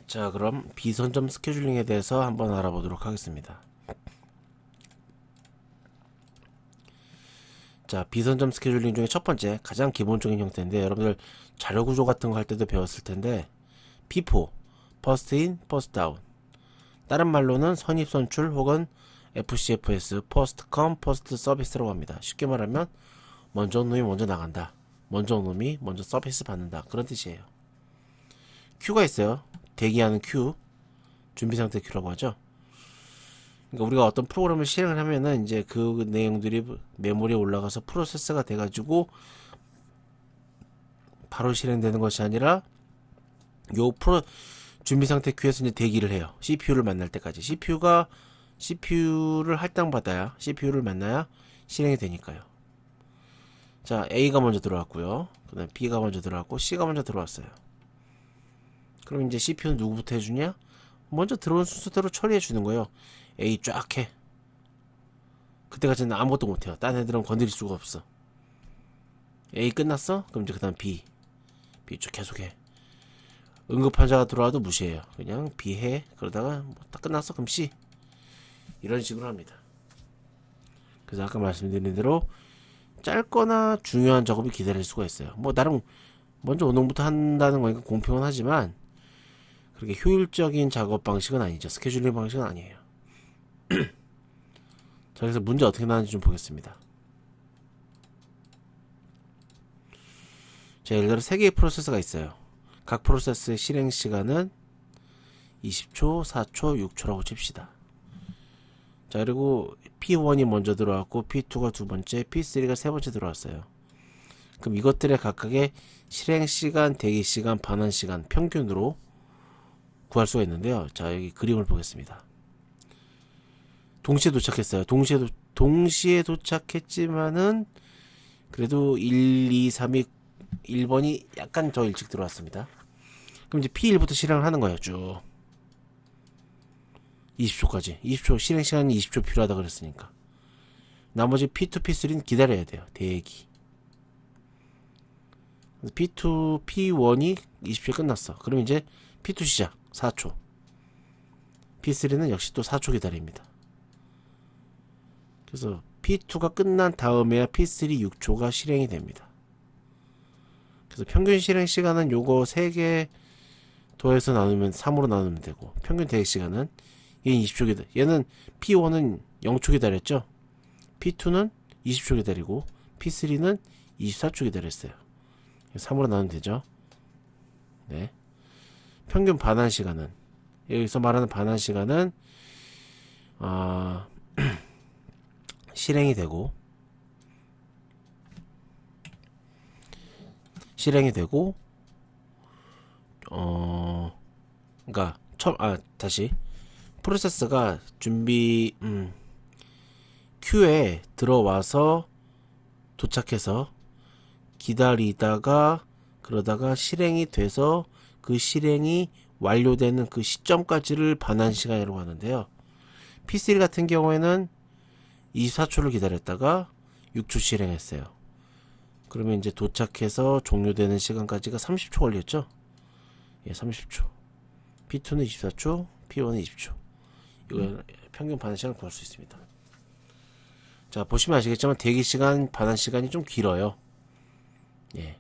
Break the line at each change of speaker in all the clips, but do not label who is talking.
자, 그럼 비선점 스케줄링에 대해서 한번 알아보도록 하겠습니다. 자, 비선점 스케줄링 중에 첫 번째, 가장 기본적인 형태인데, 여러분들 자료 구조 같은 거 할 때도 배웠을 텐데, P4, First In, First Out. 다른 말로는 선입선출 혹은 FCFS, First Come, First Service라고 합니다. 쉽게 말하면, 먼저 온 놈이 먼저 나간다. 먼저 온 놈이 먼저 서비스 받는다. 그런 뜻이에요. Q가 있어요. 대기하는 Q. 준비상태 Q라고 하죠. 그러니까 우리가 어떤 프로그램을 실행을 하면은 이제 그 내용들이 메모리에 올라가서 프로세스가 돼가지고 바로 실행되는 것이 아니라 요 준비상태 Q에서 이제 대기를 해요. CPU를 만날 때까지. CPU를 할당받아야, CPU를 만나야 실행이 되니까요. 자, A가 먼저 들어왔고요. 그 다음에 B가 먼저 들어왔고, C가 먼저 들어왔어요. 그럼 이제 CPU는 누구부터 해주냐? 먼저 들어온 순서대로 처리해 주는 거예요. A 쫙 해. 그때까지는 아무것도 못해요. 딴 애들은 건드릴 수가 없어. A 끝났어? 그럼 이제 그 다음 B 쭉 계속해. 응급환자가 들어와도 무시해요. 그냥 B 해. 그러다가 뭐 딱 끝났어? 그럼 C. 이런 식으로 합니다. 그래서 아까 말씀드린 대로 짧거나 중요한 작업이 기다릴 수가 있어요. 뭐 나름 먼저 오늘부터 한다는 거니까 공평은 하지만 그렇게 효율적인 작업 방식은 아니죠. 스케줄링 방식은 아니에요. 자, 그래서 문제 어떻게 나왔는지 좀 보겠습니다. 자, 예를 들어 3개의 프로세스가 있어요. 각 프로세스의 실행 시간은 20초, 4초, 6초라고 칩시다. 자, 그리고 P1이 먼저 들어왔고 P2가 두 번째, P3가 세 번째 들어왔어요. 그럼 이것들의 각각의 실행 시간, 대기 시간, 반환 시간 평균으로 구할 수가 있는데요. 자, 여기 그림을 보겠습니다. 동시에 도착했어요. 동시에 도착했지만은 그래도 1, 2, 3이 1번이 약간 더 일찍 들어왔습니다. 그럼 이제 P1부터 실행을 하는 거예요. 쭉 20초까지. 20초 실행 시간이 20초 필요하다 그랬으니까. 나머지 P2, P3는 기다려야 돼요. 대기. P1이 20초에 끝났어. 그럼 이제 P2 시작. 4초. P3는 역시 또 4초 기다립니다. 그래서 P2가 끝난 다음에야 P3 6초가 실행이 됩니다. 그래서 평균 실행 시간은 요거 3개 더해서 나누면 3으로 나누면 되고, 평균 대기 시간은 얘는 20초 기다려. 얘는 P1은 0초 기다렸죠. P2는 20초 기다리고 P3는 24초 기다렸어요. 3으로 나누면 되죠. 네. 평균 반환 시간은, 여기서 말하는 반환 시간은 실행이 되고 그러니까 다시 프로세스가 준비 큐에 들어와서 도착해서 기다리다가 그러다가 실행이 돼서 그 실행이 완료되는 그 시점까지를 반환 시간이라고 하는데요. P3 같은 경우에는 24초를 기다렸다가 6초 실행했어요. 그러면 이제 도착해서 종료되는 시간까지가 30초 걸렸죠? 예, 30초. P2는 24초, P1은 20초. 이거 평균 반환 시간을 구할 수 있습니다. 자, 보시면 아시겠지만 대기 시간, 반환 시간이 좀 길어요. 예.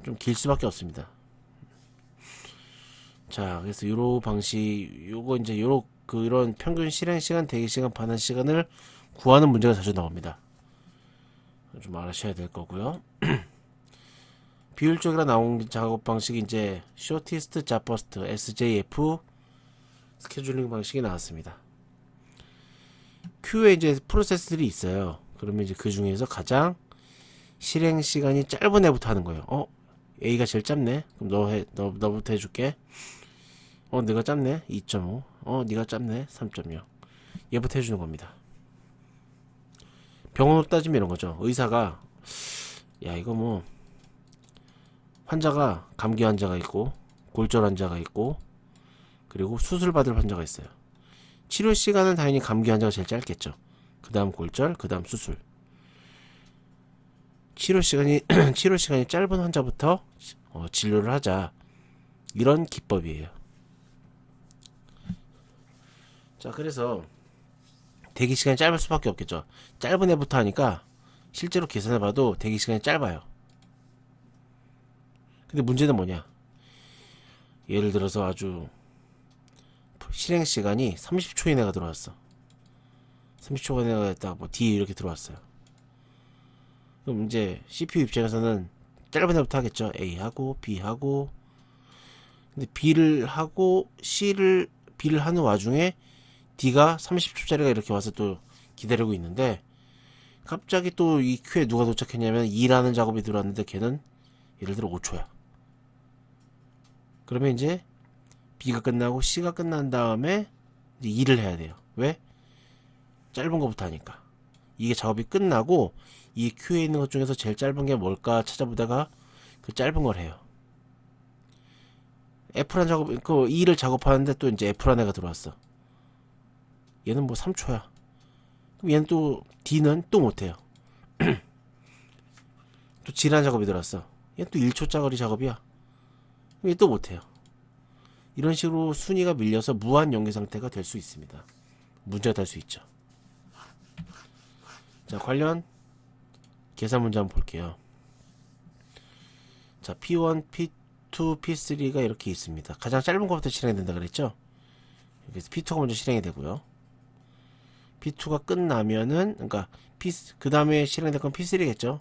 좀 길 수밖에 없습니다. 자, 그래서 요런 방식, 요거 이제 이런 평균 실행 시간, 대기 시간, 반환 시간을 구하는 문제가 자주 나옵니다. 좀 알아셔야 될 거고요. 비율적이라 나온 작업 방식이 이제 Shortest Job First SJF 스케줄링 방식이 나왔습니다. Q에 이제 프로세스들이 있어요. 그러면 이제 그 중에서 가장 실행 시간이 짧은 애부터 하는 거예요. A가 제일 짧네. 그럼 너부터 해줄게. 내가 짧네. 2.5. 네가 짧네. 3.0. 얘부터 해주는 겁니다. 병원으로 따지면 이런 거죠. 의사가 이거 뭐 환자가 감기 환자가 있고 골절 환자가 있고 그리고 수술 받을 환자가 있어요. 치료 시간은 당연히 감기 환자가 제일 짧겠죠. 그 다음 골절, 그 다음 수술. 치료 시간이 짧은 환자부터 진료를 하자. 이런 기법이에요. 자, 그래서 대기 시간이 짧을 수밖에 없겠죠. 짧은 애부터 하니까 실제로 계산해봐도 대기 시간이 짧아요. 근데 문제는 뭐냐? 예를 들어서 아주 실행 시간이 30초 이내가 들어왔어. 30초 이내가 됐다. 뭐 D 이렇게 들어왔어요. 그럼 이제 CPU 입장에서는 짧은 애부터 하겠죠. A 하고 B 하고. 근데 B를 하고 B를 하는 와중에 D가 30초짜리가 이렇게 와서 또 기다리고 있는데 갑자기 또 이 큐에 누가 도착했냐면 2라는 작업이 들어왔는데 걔는 예를 들어 5초야. 그러면 이제 B가 끝나고 C가 끝난 다음에 이제 2를 해야 돼요. 왜? 짧은 거부터 하니까. 이게 작업이 끝나고 이 큐에 있는 것 중에서 제일 짧은 게 뭘까 찾아보다가 그 짧은 걸 해요. F란 작업, 그 2를 작업하는데 또 이제 F란 애가 들어왔어. 얘는 뭐 3초야. 그럼 얘는 또 D는 또 못해요. 또 G란 작업이 들어왔어. 얘는 또 1초짜리 작업이야. 그럼 얘 또 못해요. 이런 식으로 순위가 밀려서 무한 연계 상태가 될 수 있습니다. 문제가 될 수 있죠. 자, 관련 계산 문제 한번 볼게요. 자, P1, P2, P3가 이렇게 있습니다. 가장 짧은 것부터 실행이 된다 그랬죠? 그래서 P2가 먼저 실행이 되고요. P2가 끝나면은, 그러니까 그 다음에 실행될 건 P3겠죠?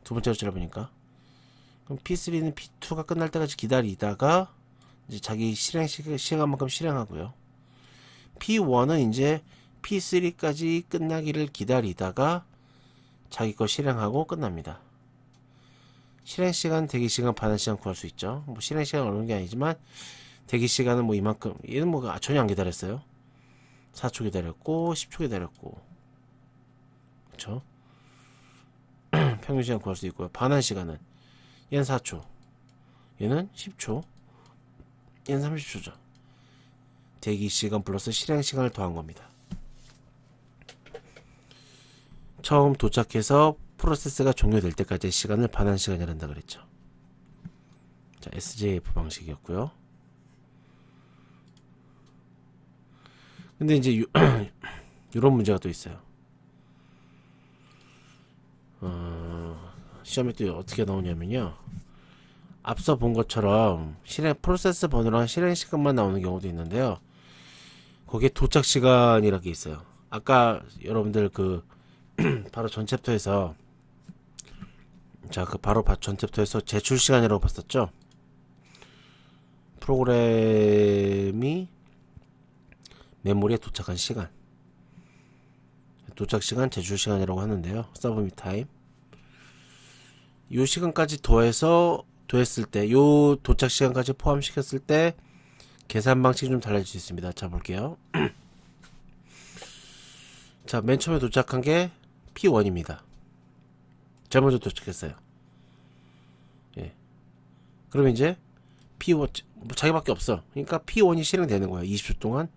두 번째로 짧으니까. 그럼 P3는 P2가 끝날 때까지 기다리다가 이제 자기 시간 만큼 실행하고요. P1은 이제 P3까지 끝나기를 기다리다가 자기 거 실행하고 끝납니다. 실행시간, 대기시간, 반환시간 구할 수 있죠. 뭐 실행시간 어려운 게 아니지만 대기시간은 뭐 이만큼, 얘는 뭐 전혀 안 기다렸어요. 4초 기다렸고 10초 기다렸고, 그쵸? 평균시간 구할 수 있고요. 반환시간은 얘는 4초, 얘는 10초, 얘는 30초죠. 대기시간 플러스 실행시간을 더한 겁니다. 처음 도착해서 프로세스가 종료될 때까지의 시간을 반환시간이라 한다 그랬죠. 자, SJF 방식이었고요. 근데 이제 이런 문제가 또 있어요. 시험에 또 어떻게 나오냐면요. 앞서 본 것처럼 프로세스 번호랑 실행 시간만 나오는 경우도 있는데요. 거기에 도착 시간이라는 게 있어요. 아까 여러분들 그 바로 전 챕터에서, 자, 그 바로 전 챕터에서 제출 시간이라고 봤었죠. 프로그램이 메모리에 도착한 시간, 도착 시간, 제출 시간이라고 하는데요. 서브밋 타임. 요 시간까지 더했을 때, 요 도착 시간까지 포함시켰을 때 계산 방식이 좀 달라질 수 있습니다. 자, 볼게요. 자, 맨 처음에 도착한 게 P1입니다. 제일 먼저 도착했어요. 예. 그러면 이제 P1, 뭐 자기밖에 없어. 그러니까 P1이 실행되는 거야. 20초 동안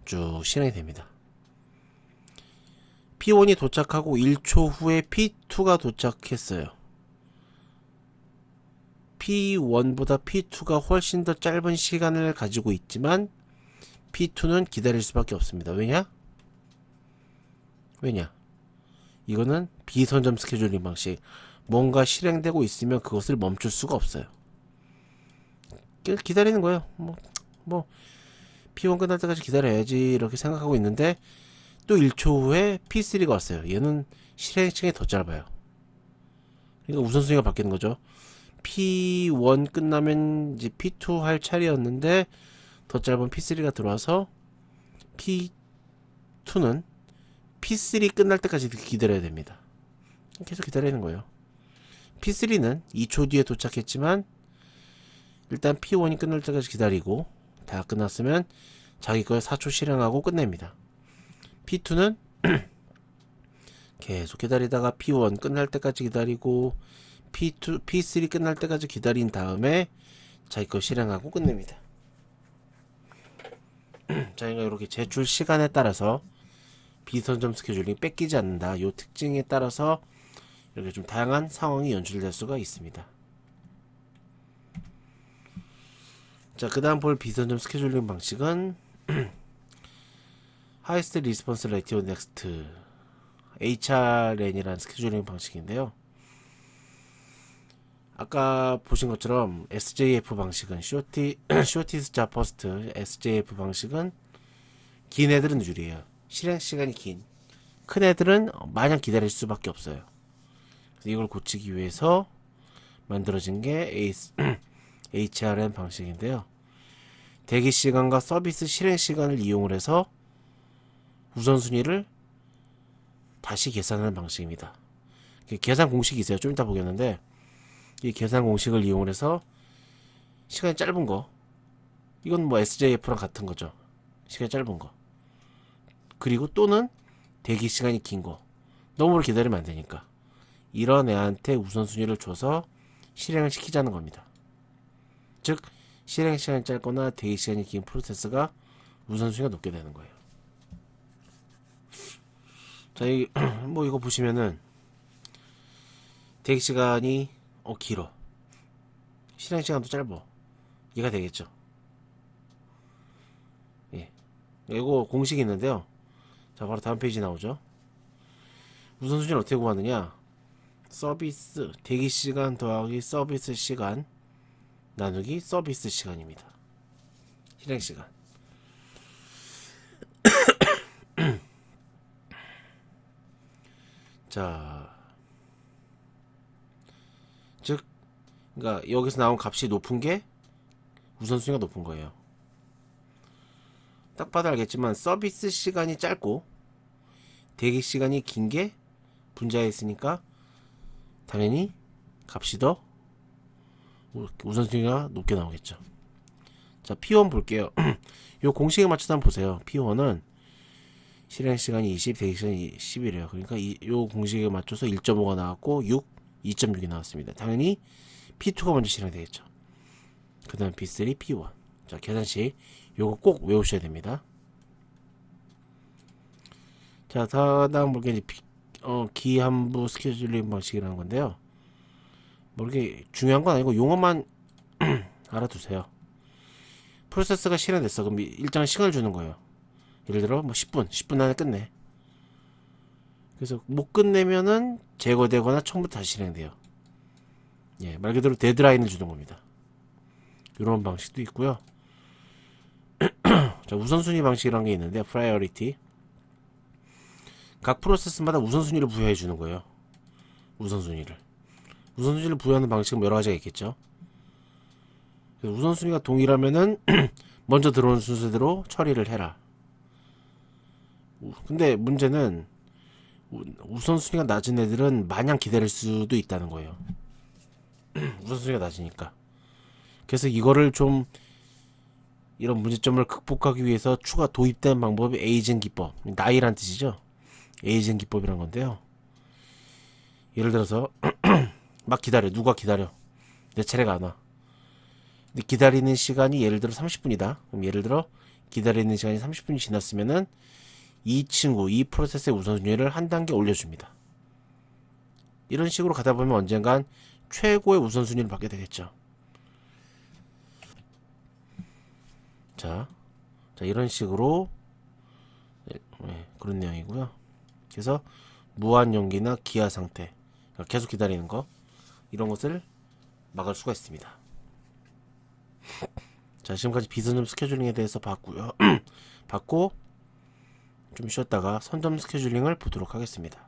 쭉 실행이 됩니다. P1이 도착하고 1초 후에 P2가 도착했어요. P1보다 P2가 훨씬 더 짧은 시간을 가지고 있지만 P2는 기다릴 수밖에 없습니다. 왜냐? 이거는 비선점 스케줄링 방식. 뭔가 실행되고 있으면 그것을 멈출 수가 없어요. 기다리는 거예요. 뭐 P1 끝날 때까지 기다려야지 이렇게 생각하고 있는데 또 1초 후에 P3가 왔어요. 얘는 실행 시간이 더 짧아요. 그러니까 우선순위가 바뀌는 거죠. P1 끝나면 이제 P2 할 차례였는데 더 짧은 P3가 들어와서 P2는 P3 끝날 때까지 기다려야 됩니다. 계속 기다리는 거예요. P3는 2초 뒤에 도착했지만 일단 P1이 끝날 때까지 기다리고 다 끝났으면 자기 거에 4초 실행하고 끝냅니다. P2는 계속 기다리다가 P1 끝날 때까지 기다리고 P3 끝날 때까지 기다린 다음에 자기 거 실행하고 끝냅니다. 자기가 이렇게 제출 시간에 따라서 비선점 스케줄링 뺏기지 않는다. 요 특징에 따라서 이렇게 좀 다양한 상황이 연출될 수가 있습니다. 자, 그 다음 볼 비선점 스케줄링 방식은 Highest Response Ratio Next HRN이라는 스케줄링 방식인데요. 아까 보신 것처럼 SJF 방식은 Shortest Job First SJF 방식은 긴 애들은 유리해요. 실행 시간이 긴 큰 애들은 마냥 기다릴 수밖에 없어요. 그래서 이걸 고치기 위해서 만들어진 게 HRN 방식인데요. 대기 시간과 서비스 실행 시간을 이용을 해서 우선순위를 다시 계산하는 방식입니다. 계산 공식이 있어요. 좀 이따 보겠는데 이 계산 공식을 이용을 해서 시간이 짧은 거, 이건 뭐 SJF랑 같은 거죠. 시간이 짧은 거. 그리고 또는 대기 시간이 긴 거, 너무 오래 기다리면 안 되니까 이런 애한테 우선순위를 줘서 실행을 시키자는 겁니다. 즉 실행 시간이 짧거나 대기 시간이 긴 프로세스가 우선순위가 높게 되는 거예요. 자, 뭐 이거 보시면은 대기 시간이 길어, 실행 시간도 짧어, 이해가 되겠죠? 예, 이거 공식이 있는데요. 자, 바로 다음 페이지 나오죠. 우선순위를 어떻게 구하느냐? 서비스 대기 시간 더하기 서비스 시간 나누기 서비스 시간입니다. 실행 시간. 자, 즉, 그러니까 여기서 나온 값이 높은 게 우선순위가 높은 거예요. 딱 봐도 알겠지만 서비스 시간이 짧고 대기 시간이 긴 게 분자에 있으니까 당연히 값이 더 우선순위가 높게 나오겠죠. 자, P1 볼게요. 요 공식에 맞춰서 한번 보세요. P1은 실행 시간이 20, 대기 시간이 10이래요. 그러니까 요 공식에 맞춰서 1.5가 나왔고 6, 2.6이 나왔습니다. 당연히 P2가 먼저 실행되겠죠. 그 다음 P3, P1. 자, 계산식 요거 꼭 외우셔야 됩니다. 자, 다음 볼 게 이제 기한부 스케줄링 방식이라는 건데요. 뭐 이렇게 중요한 건 아니고 용어만 알아두세요. 프로세스가 실행됐어. 그럼 일정한 시간을 주는 거예요. 예를 들어 뭐 10분 안에 끝내. 그래서 못 끝내면은 제거되거나 처음부터 다시 실행돼요. 예, 말 그대로 데드라인을 주는 겁니다. 이런 방식도 있고요. 자, 우선순위 방식이라는 게 있는데 프라이어리티. 각 프로세스마다 우선순위를 부여해 주는 거예요. 우선순위를 부여하는 방식은 여러 가지가 있겠죠. 우선순위가 동일하면은 먼저 들어오는 순서대로 처리를 해라. 근데 문제는 우선순위가 낮은 애들은 마냥 기다릴 수도 있다는 거예요. 우선순위가 낮으니까. 그래서 이거를 좀 이런 문제점을 극복하기 위해서 추가 도입된 방법이 에이젠 기법, 나이란 뜻이죠. 에이젠 기법이란 건데요. 예를 들어서 막 기다려. 누가 기다려? 내 차례가 안 와. 근데 기다리는 시간이 예를 들어 30분이다. 그럼 예를 들어 기다리는 시간이 30분이 지났으면은 이 프로세스의 우선순위를 한 단계 올려줍니다. 이런 식으로 가다 보면 언젠간 최고의 우선순위를 받게 되겠죠. 자, 이런 식으로 그런 내용이고요. 그래서 무한 연기나 기아 상태, 계속 기다리는 거, 이런 것을 막을 수가 있습니다. 자, 지금까지 비선점 스케줄링에 대해서 봤고요. 봤고 좀 쉬었다가 선점 스케줄링을 보도록 하겠습니다.